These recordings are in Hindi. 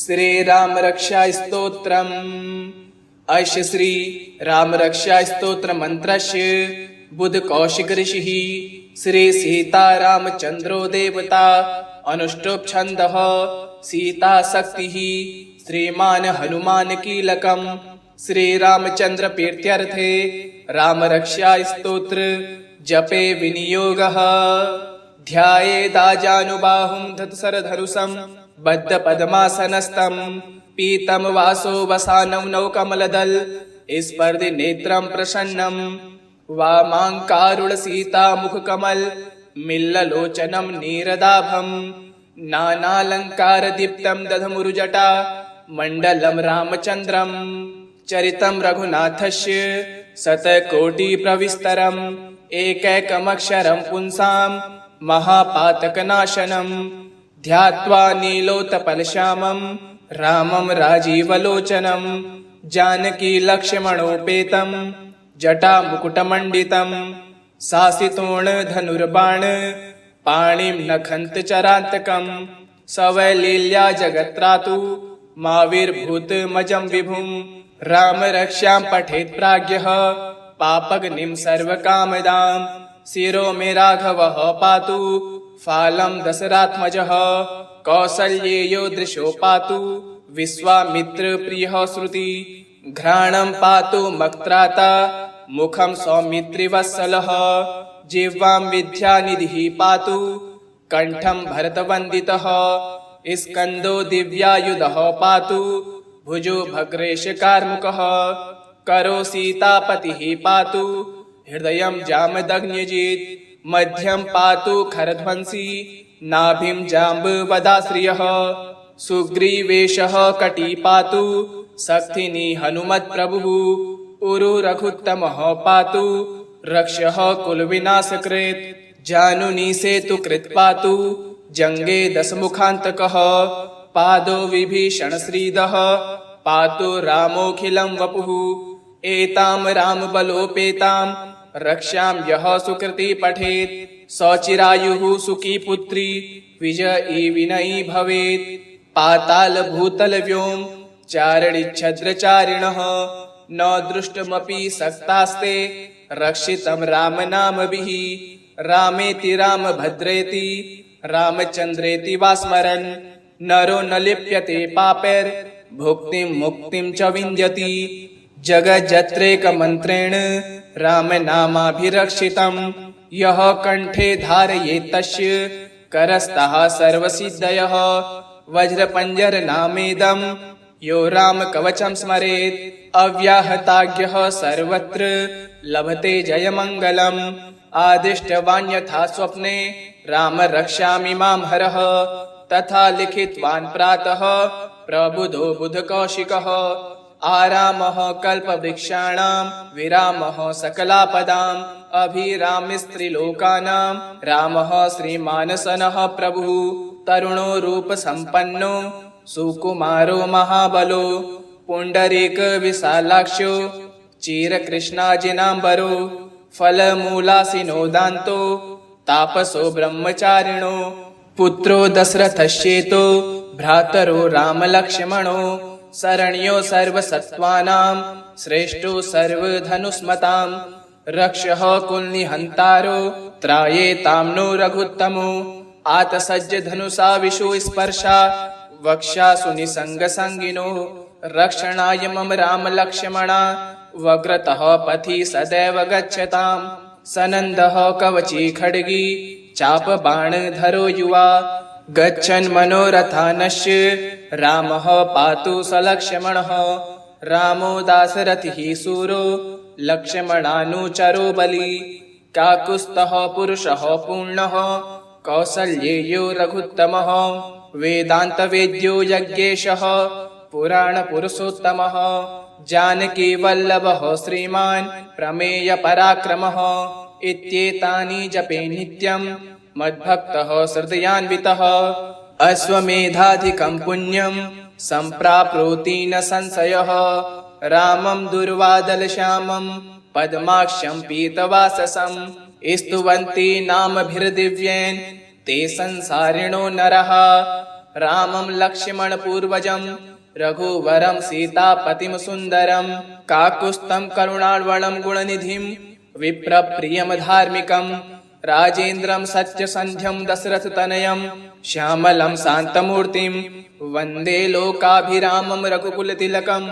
श्रीराम रक्षा स्तोत्रम्। अस्य श्री राम रक्षा स्तोत्र मंत्रस्य बुध कौशिक ऋषिः श्री सीता रामचंद्रो देवता अनुष्टुप् छन्दः सीता शक्तिः श्रीमान हनुमान कीलकम् श्री रामचंद्र प्रीत्यर्थे राम रक्षा स्तोत्र जपे विनियोगः। ध्यायेदाजानुबाहुं धतसरधरुषं बद्ध पद्मासनस्थं पीतं वासो वसानं नवकमलदल स्पर्धि नेत्रं प्रसन्नं वामाङ्कारुण सीता मुखकमल मिल्ललोचनं नीरदाभं नानालंकार दीप्तं दधमुरुजटा मण्डलं रामचन्द्रं चरितं रघुनाथस्य शतकोटि प्रविस्तरम् एकैकमक्षरं पुंसां महापातकनाशनं ध्यात्वा नीलोत्पलश्यामं रामं राजीवलोचनं जानकी लक्ष्मणोपेतं जटामुकुटमण्डितं सासितोणधनुर्बाण पाणिं नखन्तचरान्तकं सवैलील्या जगत्रातु माविर्भूतमजं विभुं राम रक्षां पठेत् प्राज्ञः पापग्निं सर्वकामदां शिरो मे राघवः पातु फालं दशरात्मजः कौसल्येयो दृशो पातु विश्वामित्रप्रियः श्रुति घ्राणं पातु मक्त्राता मुखं सौमित्रिवत्सलः जिह्वां विद्यानिधिः पातु कण्ठं भरतवन्दितः स्कन्दो दिव्यायुधः पातु भुजो भग्रेशकार्मुकः करो सीतापतिः पातु हृदयं जामदग्न्यजित् मध्यं पातु खरध्वंसी नाभिं जाम्बवदाश्रियः सुग्रीवेशः कटी पातु शक्तिनी हनुमत्प्रभुः उरु रघुत्तमः पातु रक्षः कुलविनाशकृत् जानुनी सेतुकृत् पातु जङ्गे दशमुखान्तकः पादो विभीषणश्रीदः पातु रामोऽखिलं वपुः एतां रामबलोपेतां रक्षां यः सुकृती पठेत् सचिरायुः सुखी पुत्री विजयी विनयी भवेत् पातालभूतलव्योम चारणिच्छद्रचारिणः न दृष्टमपि सक्तास्ते रक्षितं रामनामभिः रामेति रामभद्रेति रामचन्द्रेति वा स्मरन् नरो न लिप्यते पापैर्भुक्तिं मुक्तिं च विन्द्यति जगज्जत्रेकमन्त्रेण रामनामाभिरक्षितं यः कण्ठे धारयेत् तस्य करस्तः सर्वसिद्धयः वज्रपञ्जरनामेदं यो रामकवचं स्मरेत् अव्याहताज्ञः सर्वत्र लभते जयमङ्गलम् आदिष्टवान् स्वप्ने राम रक्षामि मां हरः तथा लिखितवान् प्रातः प्रबुधो बुधकौशिकः आरामः कल्पवृक्षाणां विरामः सकलापदाम् अभिरामस्त्रिलोकानां रामः श्रीमानसनः प्रभुः तरुणो रूपसम्पन्नो सुकुमारो महाबलो पुण्डरीकविशालाक्षो चिरकृष्णाजिनाम्बरो फलमूलासिनो दान्तो तापसो ब्रह्मचारिणो पुत्रो दशरथश्चेतो भ्रातरो रामलक्ष्मणो शरण्यो सर्वसत्त्वानां श्रेष्ठो सर्वधनुष्मतां रक्षः कुलनिहन्तारो त्रायेतां नो रघुत्तमो आतसज्ज धनुषा विशो स्पर्शा वक्षासु निसङ्गसङ्गिनो रक्षणाय मम रामलक्ष्मणा वग्रतः पथि सदैव गच्छताम् सनन्दः कवची खड्गी चापबाणधरो युवा गच्छन् मनोरथानस्य रामः पातु सलक्ष्मणः रामो दाशरथिः शूरो लक्ष्मणानुचरो बली काकुत्स्थः पुरुषः पूर्णः कौसल्येयो रघुत्तमः वेदान्तवेद्यो यज्ञेशः पुराणपुरुषोत्तमः जानकीवल्लभः श्रीमान् प्रमेयपराक्रमः इत्येतानि जपे नित्यं मद्भक्तः हृदयान्वितः अश्वमेधाधिकं पुण्यं सम्प्राप्नोति न संशयः रामं दुर्वादलश्यामं पद्माक्षं पीतवाससं स्तुवन्ति नामभिर्दिव्येन ते संसारिणो नरः रामं लक्ष्मणपूर्वजं रघुवरं सीतापतिं सुन्दरं काकुत्स्थं करुणार्णवं गुणनिधिं विप्रप्रियं धार्मिकं राजेन्द्रं सत्यसन्ध्यं दशरथतनयं श्यामलं शान्तमूर्तिं वन्दे लोकाभिरामं रघुकुलतिलकं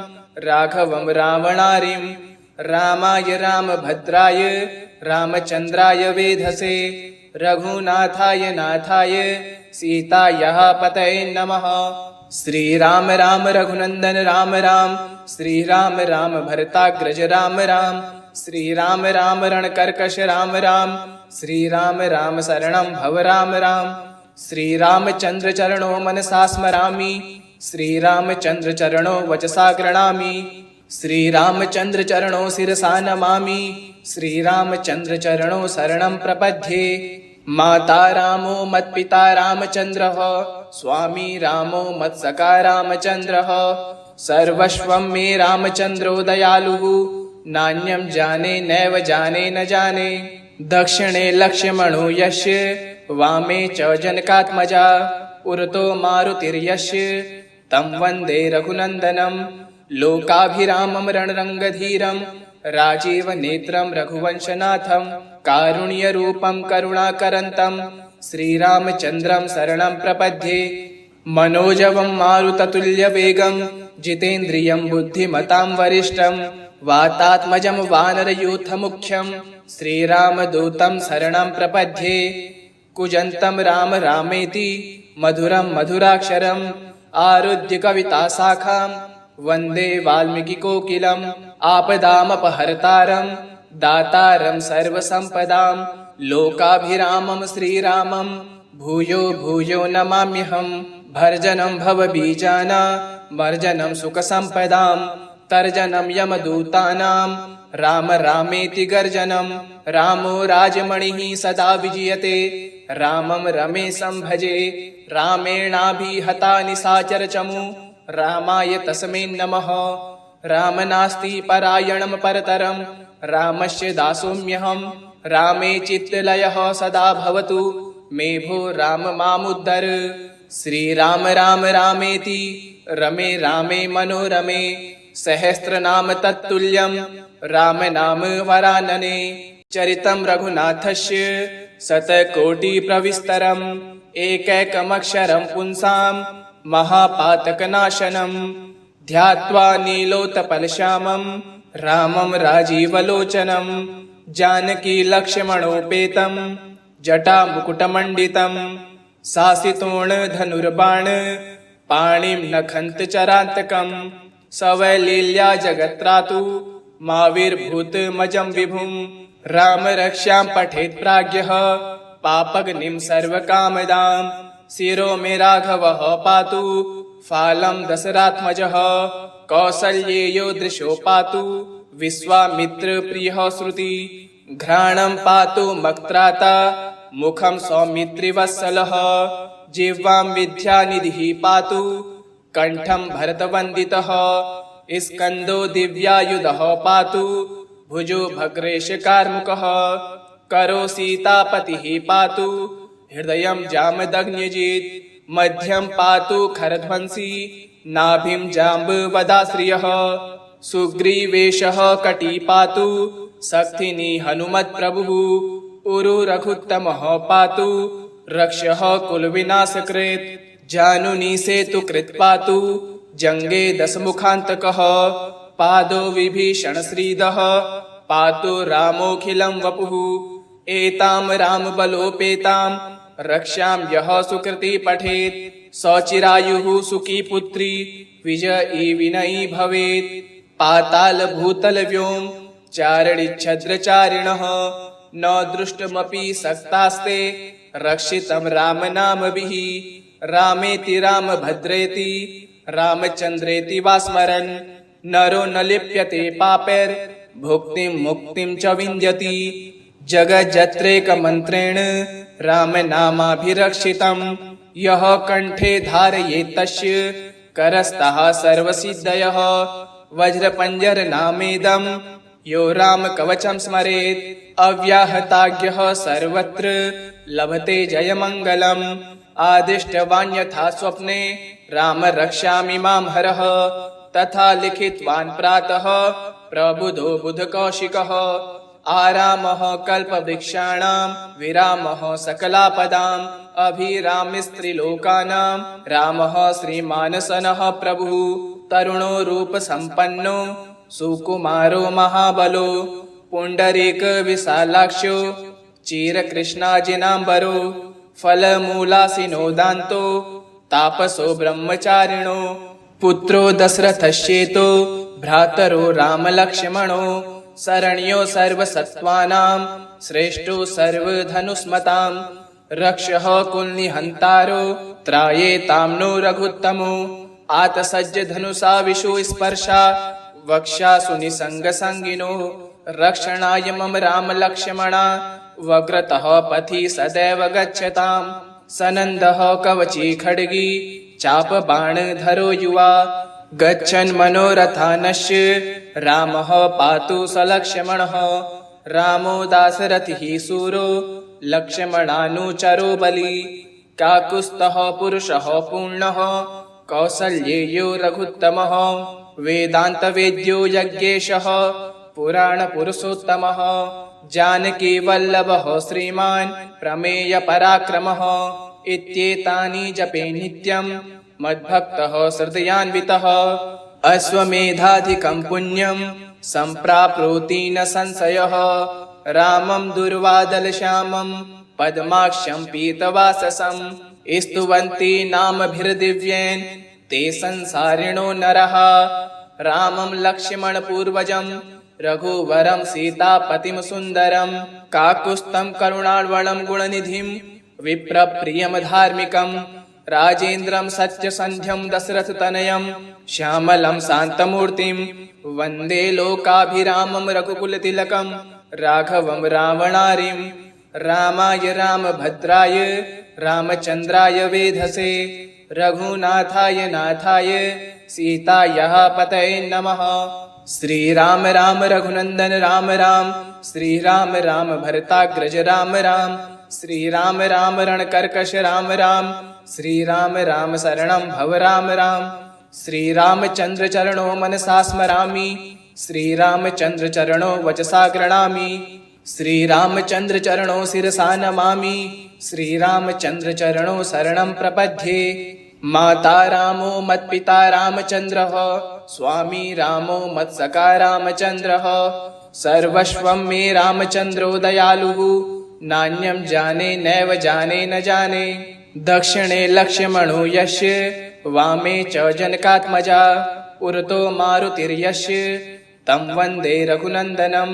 राघवं रावणारिं रामाय रामभद्राय रामचन्द्राय वेधसे रघुनाथाय नाथाय सीतायाः पतये नमः। श्रीराम राम रघुनन्दन राम राम श्रीराम राम भरताग्रज राम राम श्रीराम राम रणकर्कश राम राम श्रीराम राम शरणं भव राम राम श्रीरामचन्द्र चरणो मनसा स्मरामि श्रीरामचन्द्र चरणो वचसा गृह्णामि श्रीरामचन्द्र चरणो शिरसा नमामि श्रीरामचन्द्र चरणो शरणं प्रपद्ये। माता रामो मत्पिता रामचन्द्रः स्वामी रामो मत्सखा रामचन्द्रः सर्वस्वं मे रामचन्द्रो दयालुः नान्यं जाने नैव जाने न जाने दक्षिणे लक्ष्मणो यस्य वामे च जनकात्मजा पुरतो मारुतिर्यस्य तं वन्दे रघुनन्दनं लोकाभिरामं रणरङ्गधीरं राजीवनेत्रं रघुवंशनाथं कारुण्यरूपं करुणाकरन्तं श्रीरामचन्द्रं शरणं प्रपद्ये। मनोजवं मारुततुल्यवेगं जितेन्द्रियं बुद्धिमतां वरिष्ठं वातात्मजं वानरयूथमुख्यं श्रीरामदूतं शरणं प्रपद्ये। कूजन्तं राम रामेति मधुरं मधुराक्षरम् आरुह्य कविताशाखां वन्दे वाल्मीकिकोकिलम् आपदामपहर्तारं दातारं सर्वसम्पदां लोकाभिरामं श्रीरामं भूयो भूयो नमाम्यहम्। भर्जनं भवबीजानां मर्जनं सुखसम्पदां तर्जनं यमदूतानां राम रामेति गर्जनं रामो राजमणिः सदा विजयते रामं रमेशं भजे रामेणाभिहता निशाचरचमु रामाय तस्मै नमः। राम नास्ति परायणं परतरं रामस्य दासोऽम्यहं रामे चित्तलयः सदा भवतु मे भो राम मामुद्धर। श्रीराम राम रामेति रमे रामे मनोरमे सहस्रनाम तत्तुल्यं राम नाम वरानने चरितं रघुनाथस्य शतकोटिप्रविस्तरम् एकैकमक्षरं पुंसां महापातकनाशनं ध्यात्वा नीलोत्पलश्यामं रामं राजीवलोचनं जानकी लक्ष्मणोपेतं जटामुकुटमण्डितं शासितोर्णधनुर्बाण पाणिं नखन्तचरान्तकं सवैलील्या जगत्रातु माविर्भूतमजं विभुं राम रक्ष्यां पठेत् प्राज्ञः पापग्निं सर्वकामदां शिरो मे राघवः पातु फालं दशरात्मजः कौसल्येयो दृशो पातु विश्वामित्रप्रियः श्रुति घ्राणं पातु मक्त्राता मुखं सौमित्रिवत्सलः जिह्वां विद्यानिधिः पातु कण्ठं भरतवन्दितः स्कन्दो दिव्यायुधः पातु भुजो भग्रेशकार्मुकः करो सीतापतिः पातु हृदयं जामदग्न्यजित् मध्यं पातु खरध्वंसी नाभिं जाम्बवदाश्रियः सुग्रीवेशः कटी पातु शक्तिनी हनुमत्प्रभुः उरु रघुत्तमः पातु रक्षः कुलविनाशकृत् जानुनी सेतुकृत् पातु जङ्गे दशमुखान्तकः पादो विभीषणश्रीदः पातु रामोऽखिलं वपुः एतां रामबलोपेतां रक्ष्यां यः सुकृती पठेत् सचिरायुः सुखी पुत्री विजयी विनयी भवेत् पातालभूतलव्योम चारणिच्छद्रचारिणः न दृष्टमपि सक्तास्ते रक्षितं रामनामभिः रामेति रामभद्रेति रामचन्द्रेति वा स्मरन् नरो न लिप्यते पापैर्भुक्तिं मुक्तिं च विन्द्यति जगज्जत्रेकमन्त्रेण रामनामाभिरक्षितं यः कण्ठे धारयेत् तस्य करस्तः सर्वसिद्धयः वज्रपञ्जरनामेदं यो रामकवचं स्मरेत् अव्याहताज्ञः सर्वत्र लभते जयमङ्गलम् आदिष्टवान्यथा स्वप्ने राम रक्ष्यामि मां हरः तथा लिखितवान् प्रातः प्रबुधो बुधकौशिकः आरामः कल्पवृक्षाणां विरामः सकलापदाम् अभिरामिस्त्रिलोकानां रामः श्रीमानसनः प्रभुः तरुणो रूपसम्पन्नो सुकुमारो महाबलो पुण्डरीक विशालाक्षो चिरकृष्णाजिनाम्बरो फलमूलासिनो दान्तो तापसो ब्रह्मचारिणो पुत्रो दशरथश्चेतो भ्रातरो रामलक्ष्मणो शरण्यो सर्वसत्त्वानां श्रेष्ठो सर्वधनुष्मतां रक्षः कुलनिहन्तारो त्रायेतां नो रघुत्तमो आतसज्ज धनुषा विशु स्पर्शा वक्षासु निसङ्गसङ्गिनो रक्षणाय मम रामलक्ष्मणा वक्रतः पथि सदैव गच्छतां सनन्दः कवची खड्गी चापबाणधरो युवा गच्छन् मनोरथानस्य रामः पातु सलक्ष्मणः रामो दाशरथिः सूरो लक्ष्मणानुचरो बली काकुत्स्थः पुरुषः पूर्णः कौसल्येयो रघुत्तमः वेदान्तवेद्यो यज्ञेशः पुराणपुरुषोत्तमः जानकीवल्लभः श्रीमान् प्रमेयपराक्रमः इत्येतानि जपे नित्यं मद्भक्तः हृदयान्वितः अश्वमेधाधिकं पुण्यं सम्प्राप्नोति न संशयः रामं दुर्वादलश्यामं पद्माक्षं पीतवाससं स्तुवन्ति नामभिर्दिव्येन ते संसारिणो नरः रामं लक्ष्मणपूर्वजं रघुवरं सीतापतिं सुन्दरं काकुत्स्थं करुणार्णवं गुणनिधिं विप्रप्रियं धार्मिकं राजेन्द्रं सत्यसन्ध्यं दशरथतनयं श्यामलं शान्तमूर्तिं वन्दे लोकाभिरामं रघुकुलतिलकं राघवं रावणारिं रामाय रामभद्राय रामचन्द्राय वेधसे रघुनाथाय नाथाय सीतायाः पतये नमः। श्रीराम राम रघुनन्दन राम राम श्रीराम राम भरताग्रज राम राम श्रीराम राम रणकर्कश राम राम श्रीराम राम शरणं भव राम राम श्रीरामचन्द्र चरणो मनसा स्मरामि श्रीरामचन्द्र चरणो वचसा गृह्णामि श्रीरामचन्द्र चरणो शिरसा नमामि श्रीरामचन्द्र चरणो शरणं प्रपद्ये माता रामो मत्पिता रामचन्द्रः स्वामी रामो मत्सखा रामचन्द्रः सर्वस्वं मे रामचन्द्रो दयालुः नान्यं जाने नैव जाने न जाने दक्षिणे लक्ष्मणो यस्य वामे च जनकात्मजा पुरतो मारुतिर्यस्य तं वन्दे रघुनन्दनं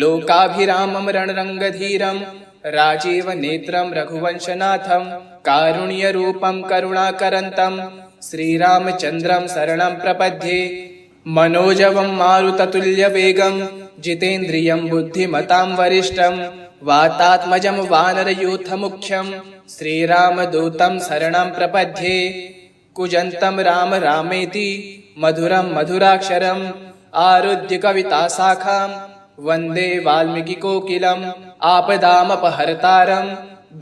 लोकाभिरामं रणरङ्गधीरं राजीवनेत्रं रघुवंशनाथं कारुण्यरूपं करुणाकरन्तं श्रीरामचन्द्रं शरणं प्रपद्ये मनोजवं मारुततुल्यवेगं जितेन्द्रियं बुद्धिमतां वरिष्ठं वातात्मजं वानरयूथमुख्यं श्रीरामदूतं शरणं प्रपद्ये कुजन्तं राम रामेति मधुरं मधुराक्षरम् आरुध्य कविताशाखां वन्दे वाल्मीकिकोकिलम् आपदामपहर्तारं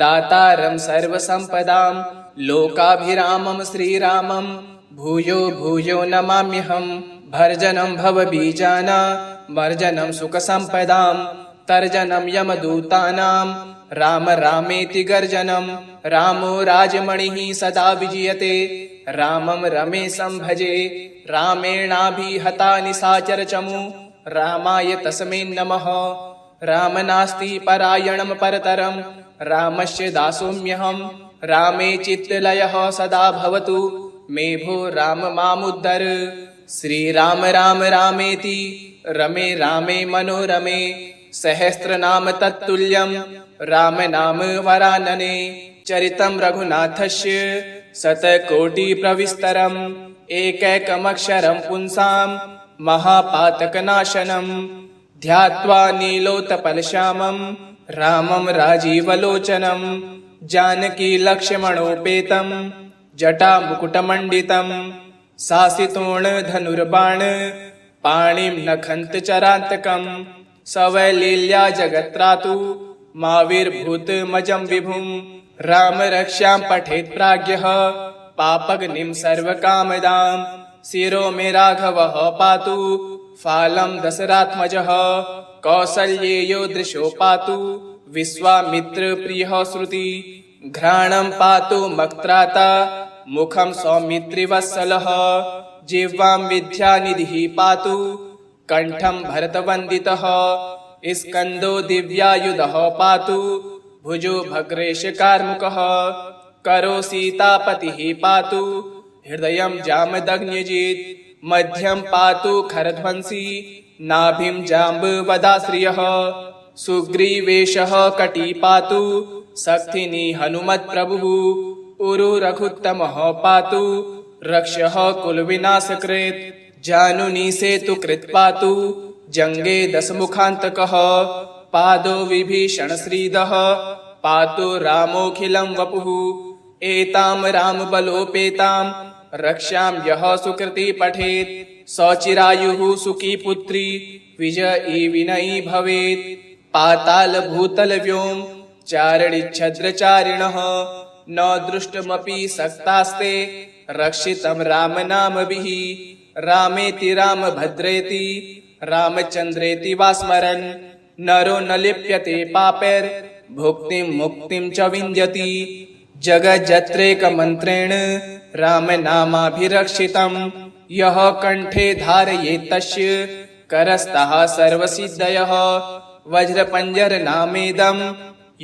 दातारं सर्वसम्पदां लोकाभिरामं श्रीरामं भूयो भूयो नमाम्यहं भर्जनं भवबीजानां मर्जनं सुखसम्पदां तर्जनं यमदूतानां राम रामेति गर्जनं रामो राजमणिः सदा विजयते रामं रमेशं भजे रामेणाभिहता निशाचरचमु रामाय तस्मै नमः राम नास्ति परायणं परतरं रामस्य दासोऽम्यहं रामे चित्तलयः सदा भवतु मे भो राम मामुद्धर श्रीराम राम रामेति रमे रामे मनोरमे सहस्रनाम तत्तुल्यं राम नाम वरानने चरितं रघुनाथस्य शतकोटिप्रविस्तरम् एकैकमक्षरं पुंसां महापातकनाशनं ध्यात्वा नीलोत्पलश्यामं रामं राजीवलोचनं जानकी लक्ष्मणोपेतं जटामुकुटमण्डितं शासितोर्णधनुर्बाण पाणिं नखन्तचरान्तकं सवैलील्या जगत्रातु माविर्भूतमजं विभुं राम रक्ष्यां पठेत् प्राज्ञः पापग्निं सर्वकामदां शिरो मे राघवः पातु फालं दशरात्मजः कौसल्येयो दृशो पातु विश्वामित्र प्रियः श्रुति घ्राणं पातु मक्त्राता मुखं सौमित्रिवत्सलः जिह्वां विद्यानिधिः पातु कंठं भरतवन्दितः स्कन्दो दिव्यायुधः पातु भुजो भग्रेश कार्मुकः करो सीतापतिः पातु हृदयं जामदग्न्यजित् मध्यं पातु खरध्वंसी नाभिं जाम्बवदाश्रियः सुग्रीवेशः कटी पातु शक्तिनी हनुमत्प्रभुः उरु रघुत्तमः पातु रक्षः कुलविनाशकृत् जानुनी सेतुकृत् पातु जङ्गे दशमुखान्तकः पादो विभीषणश्रीदः पातु रामोऽखिलं वपुः एतां रामबलोपेतां रक्ष्यां यः सुकृती पठेत् सचिरायुः सुखी पुत्री विजयी विनयी भवेत् पातालभूतलव्योम चारणिच्छद्रचारिणः न दृष्टमपि सक्तास्ते रक्षितं रामनामभिः रामेति रामभद्रेति रामचन्द्रेति वा स्मरन् नरो न लिप्यते पापैर्भुक्तिं मुक्तिं च विन्द्यति जगज्जत्रेकमन्त्रेण रामनामाभिरक्षितं यः कण्ठे धारयेत् तस्य करस्तः सर्वसिद्धयः वज्रपञ्जरनामेदं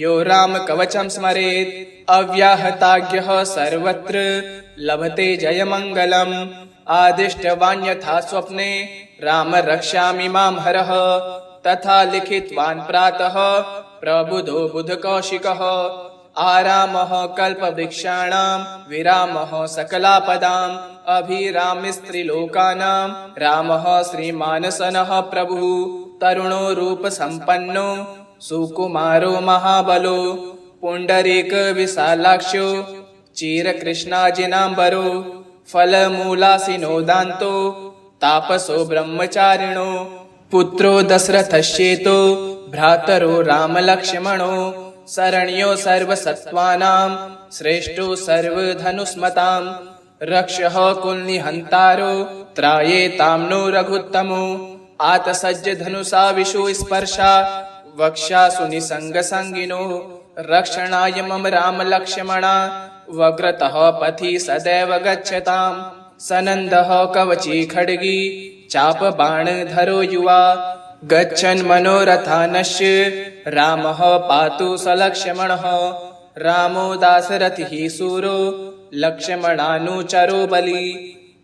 यो रामकवचं स्मरेत् अव्याहताज्ञः सर्वत्र लभते जयमङ्गलम् आदिष्टवान् स्वप्ने राम रक्ष्यामि मां हरः तथा लिखितवान् प्रातः प्रबुधो बुधकौशिकः आरामः कल्पवृक्षाणां विरामः सकलापदाम् अभिरामस्त्रिलोकानां रामः श्रीमानसनः प्रभुः तरुणो रूपसम्पन्नो सुकुमारो महाबलो पुण्डरीकविशालाक्षो चिरकृष्णाजिनाम्बरो फलमूलासिनो दान्तो तापसो ब्रह्मचारिणो पुत्रो दशरथश्चेतो भ्रातरो रामलक्ष्मणो शरण्यो सर्वसत्त्वानां श्रेष्ठो सर्वधनुष्मतां रक्षः कुलनिहन्तारो त्रायेतां नो रघुत्तमो आतसज्ज धनुषा विशो स्पर्शा वक्षासु निसङ्गसङ्गिनो रक्षणाय मम रामलक्ष्मणा वग्रतः पथि सदैव गच्छतां सनन्दः कवची खड्गी चापबाणधरो युवा गच्छन् मनोरथानस्य रामः पातु सलक्ष्मणः रामो दाशरथिः शूरो लक्ष्मणानुचरो बली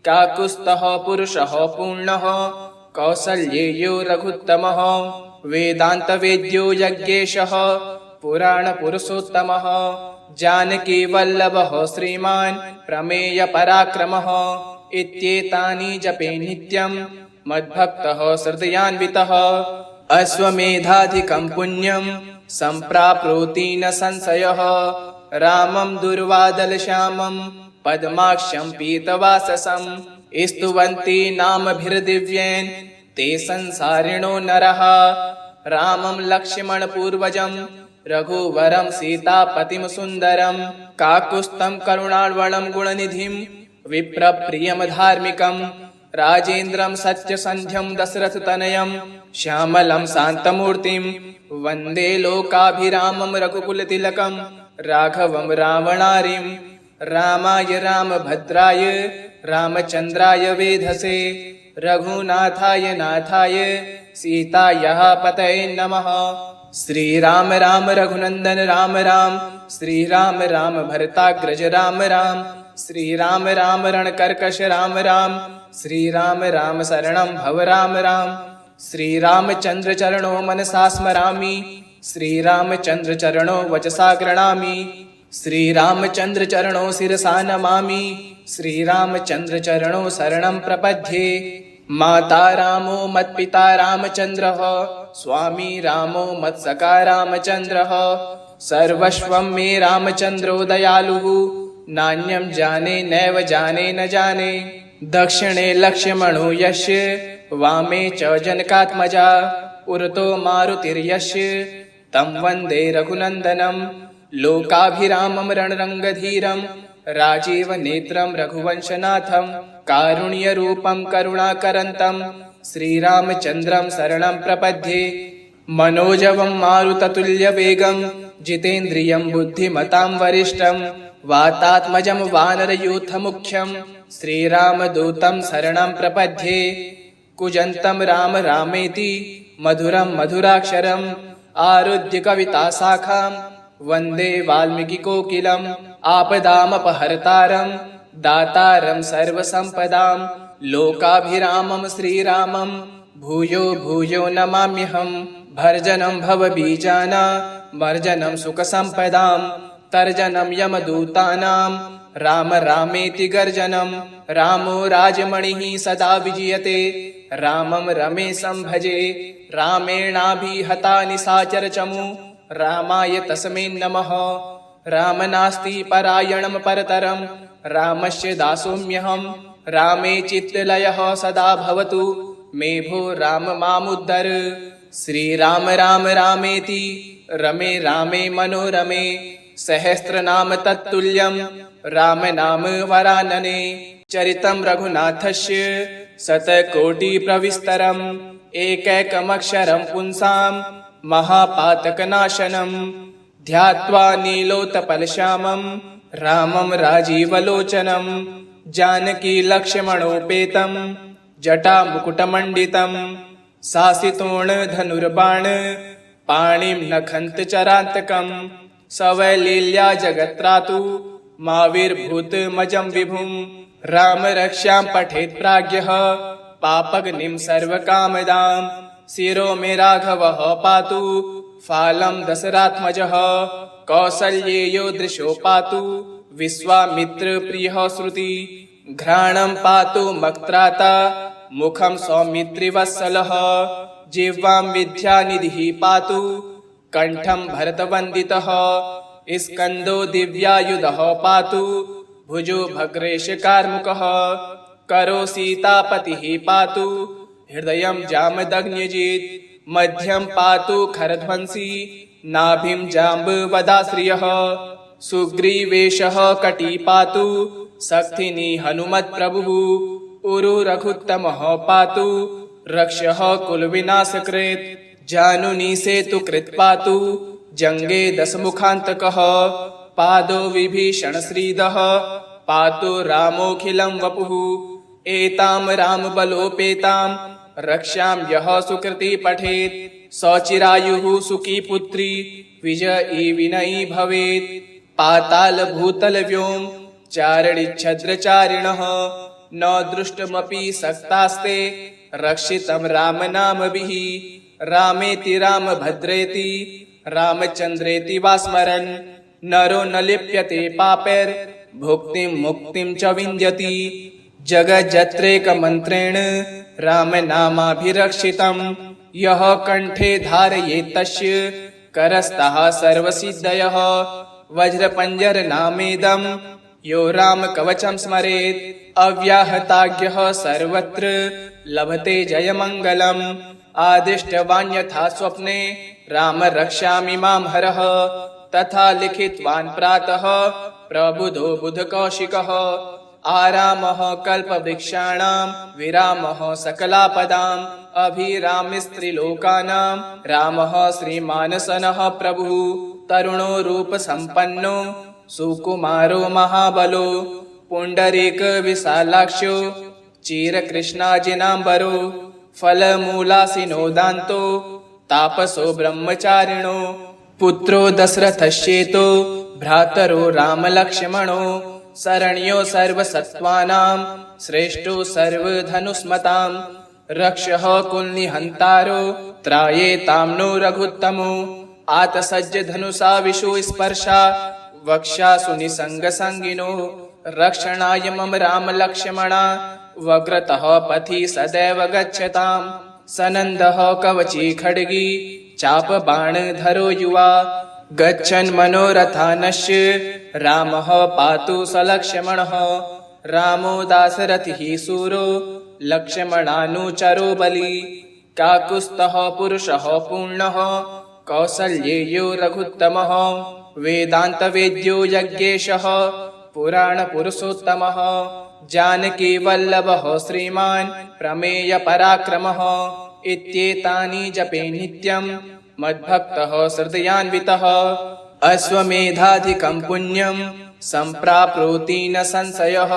काकुत्स्थः पुरुषः पूर्णः कौसल्येयो रघुत्तमः वेदान्तवेद्यो यज्ञेशः पुराणपुरुषोत्तमः जानकीवल्लभः श्रीमान् प्रमेयपराक्रमः इत्येतानि जपे नित्यं मद्भक्तः हृदयान्वितः अश्वमेधाधिकं पुण्यं सम्प्राप्नोति न संशयः रामं दुर्वादलश्यामं पद्माक्षं पीतवाससं स्तुवन्ति नामभिर्दिव्येन ते संसारिणो नरः रामं लक्ष्मणपूर्वजं रघुवरं सीतापतिं सुन्दरं काकुत्स्थं करुणार्णवं गुणनिधिं विप्रप्रियं धार्मिकं राजेन्द्रं सत्यसन्ध्यं दशरथतनयं श्यामलं शान्तमूर्तिं वन्दे लोकाभिरामं रघुकुलतिलकं राघवं रावणारिं रामाय रामभद्राय रामचन्द्राय वेधसे रघुनाथाय नाथाय सीतायाः पतये नमः। श्रीराम राम रघुनंदन राम राम, श्रीराम राम भरताग्रज राम राम, श्रीराम राम रणकर्कश राम राम, श्रीराम राम शरणं भव राम राम। श्रीरामचंद्र चरणो मनसा स्मरामि, श्रीरामचंद्र चरणो वचसा गृणामि, श्रीरामचंद्र चरणो शिरसा नमामि, श्रीरामचंद्र चरणो शरणं प्रपद्ये। माता रामो मत्पिता रामचंद्रः, स्वामी रामो मत्सखा रामचंद्रः, सर्वस्वं मे रामचंद्रो दयालुः, नान्यं जाने नैव जाने न जाने। दक्षिणे लक्ष्मणो यस्य, वामे च जनकात्मजा, पुरतो मारुतिर्यस्य, तं वन्दे रघुनन्दनं। लोकाभिरामं रणरङ्गधीरं राजीवनेत्रं रघुवंशनाथं कारुण्यरूपं करुणाकरन्तं श्रीरामचन्द्रं शरणं प्रपद्ये। मनोजवं मारुततुल्यवेगं जितेन्द्रियं बुद्धिमतां वरिष्ठं वातात्मजं वानरयूथमुख्यं श्रीरामदूतं शरणं प्रपद्ये। कूजन्तं राम रामेति मधुरं मधुराक्षरम् आरुह्य कविताशाखां वन्दे वाल्मीकिकोकिलम् आपदामपहर्तारं दातारं सर्वसम्पदां लोकाभिरामं श्रीरामं भूयो भूयो नमाम्यहम्। भर्जनं भवबीजानां मर्जनं सुखसम्पदां तर्जनं यमदूतानां राम रामेति गर्जनं। रामो राजमणिः सदा विजयते रामं रमेशं भजे। रामेणाभिहता निशाचरचमू रामाय तस्मै नमः। राम नास्ति परायणं परतरं रामस्य दासोऽम्यहम्। रामे चित्तलयः सदा भवतु मे भो राम मामुद्धर। श्रीराम राम रामेति रमे रामे मनोरमे सहस्रनाम तत्तुल्यं राम नाम वरानने। चरितं रघुनाथस्य शतकोटिप्रविस्तरम् एकैकमक्षरं पुंसां महापातकनाशनं। ध्यात्वा नीलोत्पलश्यामं रामं राजीवलोचनं जानकी लक्ष्मणोपेतं जटामुकुटमण्डितं शासितोर्णधनुर्बाण पाणिं नखन्तचरान्तकं सवैलील्या जगत्त्रातु माविर्भूतमजं विभुं। राम रक्ष्यां पठेत् प्राज्ञः पापग्निं सर्वकामदां शिरो मे राघवः पातु फालं दशरात्मजः। कौसल्येयो दृशो पातु विश्वामित्रप्रियः श्रुति घ्राणं पातु मक्त्राता मुखं सौमित्रिवत्सलः। जिह्वां विद्यानिधिः पातु कण्ठं भरतवन्दितः। स्कन्दो दिव्यायुधः पातु भुजो भग्रेशकार्मुकः। करो सीतापतिः पातु हृदयं जामदग्न्यजित्। मध्यं पातु खरध्वंसी नाभिं जाम्बवदाश्रियः। सुग्रीवेशः कटी पातु शक्तिनी हनुमत्प्रभुः। उरु रघुत्तमः पातु रक्षः कुलविनाशकृत्। जानुनी सेतुकृत् पातु जङ्गे दशमुखान्तकः। पादो विभीषणश्रीदः पातु रामोऽखिलं वपुः। एतां रामबलोपेतां रक्ष्यां यः सुकृती पठेत् सचिरायुः सुखी पुत्री विजयी विनयी भवेत्। पातालभूतलव्योम चारणिच्छद्रचारिणः न दृष्टमपि सक्तास्ते रक्षितं रामनामभिः। रामेति रामभद्रेति रामचन्द्रेति वा स्मरन् नरो न लिप्यते पापैर्भुक्तिं मुक्तिं च विन्द्यति। जगज्जत्रेकमन्त्रेण रामनामाभिरक्षितं यः कण्ठे धारयेत् तस्य करस्तः सर्वसिद्धयः। वज्रपञ्जरनामेदं यो रामकवचं स्मरेत् अव्याहताज्ञः सर्वत्र लभते जयमङ्गलम्। आदिष्टवान् स्वप्ने राम रक्ष्यामि मां हरः तथा लिखितवान् प्रातः प्रबुधो बुधकौशिकः। आरामः कल्पवृक्षाणां विरामः सकलापदाम् अभिरामस्त्रिलोकानां रामः श्रीमानसनः प्रभुः। तरुणो रूपसम्पन्नो सुकुमारो महाबलो पुण्डरीकविशालाक्षो चिरकृष्णाजिनाम्बरो फलमूलासिनो दान्तो तापसो ब्रह्मचारिणो। पुत्रो दशरथश्चेतो भ्रातरो रामलक्ष्मणो शरण्यो सर्वसत्त्वानां श्रेष्ठो सर्वधनुष्मतां। रक्षः कुलनिहन्तारो त्रायेतां नो रघुत्तमो। आतसज्ज धनुषा विशो स्पर्शा वक्षासु निसङ्गसङ्गिनो। रक्षणाय मम रामलक्ष्मणा वग्रतः पथि सदैव गच्छताम्। सनन्दः कवची खड्गी चापबाणधरो युवा गच्छन् मनोरथानस्य रामः पातु सलक्ष्मणः। रामो दाशरथिः सूरो लक्ष्मणानुचरो बली। काकुत्स्थः पुरुषः पूर्णः कौसल्येयो रघुत्तमः। वेदान्तवेद्यो यज्ञेशः पुराणपुरुषोत्तमः जानकीवल्लभः श्रीमान् प्रमेयपराक्रमः इत्येतानि जपे नित्यं मद्भक्तः हृदयान्वितः अश्वमेधाधिकं पुण्यं सम्प्राप्नोति न संशयः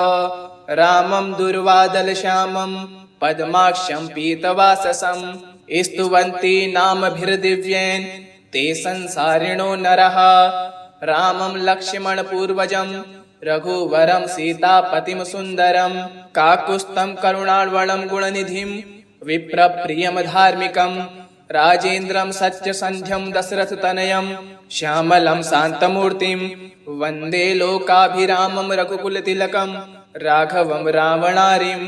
रामं दुर्वादलश्यामं पद्माक्षं पीतवाससं स्तुवन्ति नामभिर्दिव्येन ते संसारिणो नरः रामं लक्ष्मणपूर्वजं रघुवरं सीतापतिं सुन्दरं काकुत्स्थं करुणार्णवं गुणनिधिं विप्रप्रियं धार्मिकं राजेन्द्रं सत्यसन्ध्यं दशरथतनयं श्यामलं शान्तमूर्तिं वन्दे लोकाभिरामं रघुकुलतिलकं राघवं रावणारिं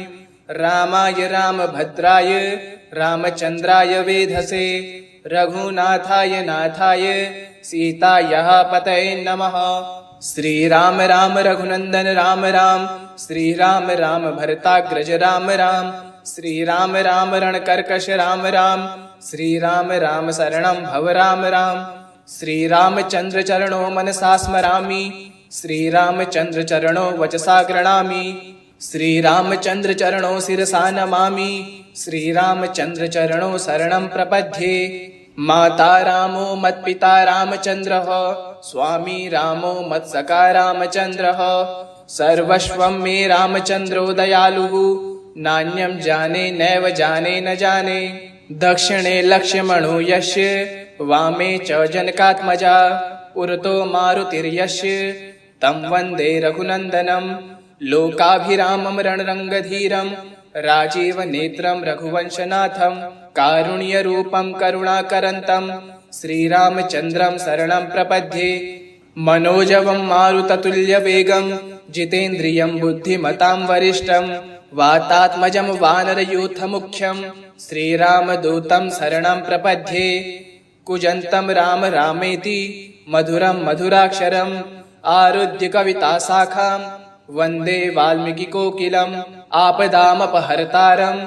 रामाय रामभद्राय रामचन्द्राय वेधसे रघुनाथाय नाथाय सीतायाः पतये नमः। श्रीराम राम रघुनन्दन राम राम श्रीराम राम भरताग्रज राम राम श्रीराम राम रणकर्कश राम राम श्रीराम राम शरणं भव राम राम श्रीरामचन्द्र चरणो मनसा स्मरामि श्रीरामचन्द्र चरणो वचसा गृह्णामि श्रीरामचन्द्र चरणो शिरसा नमामि श्रीरामचन्द्र चरणो शरणं प्रपद्ये माता रामो मत्पिता रामचन्द्रः स्वामी रामो मत्सखा रामचन्द्रः सर्वस्वं मे रामचन्द्रो दयालुः नान्यं जाने नैव जाने न जाने दक्षिणे लक्ष्मणो यस्य वामे च जनकात्मजा पुरतो मारुतिर्यस्य तं वन्दे रघुनन्दनं लोकाभिरामं रणरङ्गधीरं राजीवनेत्रं रघुवंशनाथं कारुण्यरूपं करुणाकरन्तं श्रीरामचन्द्रं शरणं प्रपद्ये मनोजवं मारुततुल्यवेगं जितेन्द्रियं बुद्धिमतां वरिष्ठं वातात्मजं वानरयूथमुख्यं श्रीरामदूतं शरणं प्रपद्ये कूजन्तं राम रामेति मधुरं मधुराक्षरम् आरुह्य कविताशाखां वन्दे वाल्मीकिकोकिलम् आपदामपहर्तारं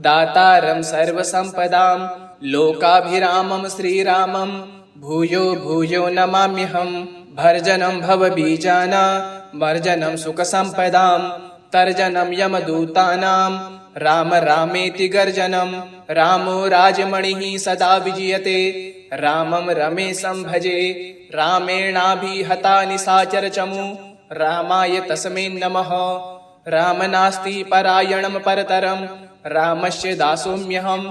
दातारं सर्वसम्पदां लोकाभिरामं श्रीरामं भूयो भूयो नमाम्यहम् भर्जनं भवबीजानां मर्जनं सुखसम्पदां तर्जनं यमदूतानां राम रामेति गर्जनं रामो राजमणिः सदा विजयते रामं रमेशं भजे रामेणाभिहता निशाचरचमू रामाय तस्मै नमः राम नास्ति परायणं परतरं रामस्य दासोऽम्यहं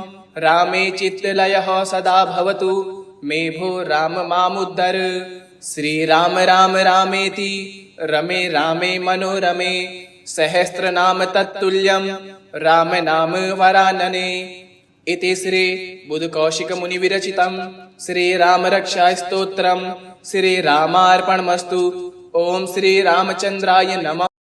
रामे चित्तलयः सदा भवतु मे भो राम मामुद्धर श्रीराम राम रामेति रमे रामे मनोरमे सहस्रनाम तत्तुल्यं राम नाम वरानने इति श्री बुधकौशिक मुनि विरचितं श्रीराम रक्षा स्तोत्रम् श्रीरामार्पणमस्तु। ओम श्री रामचंद्राय नमः।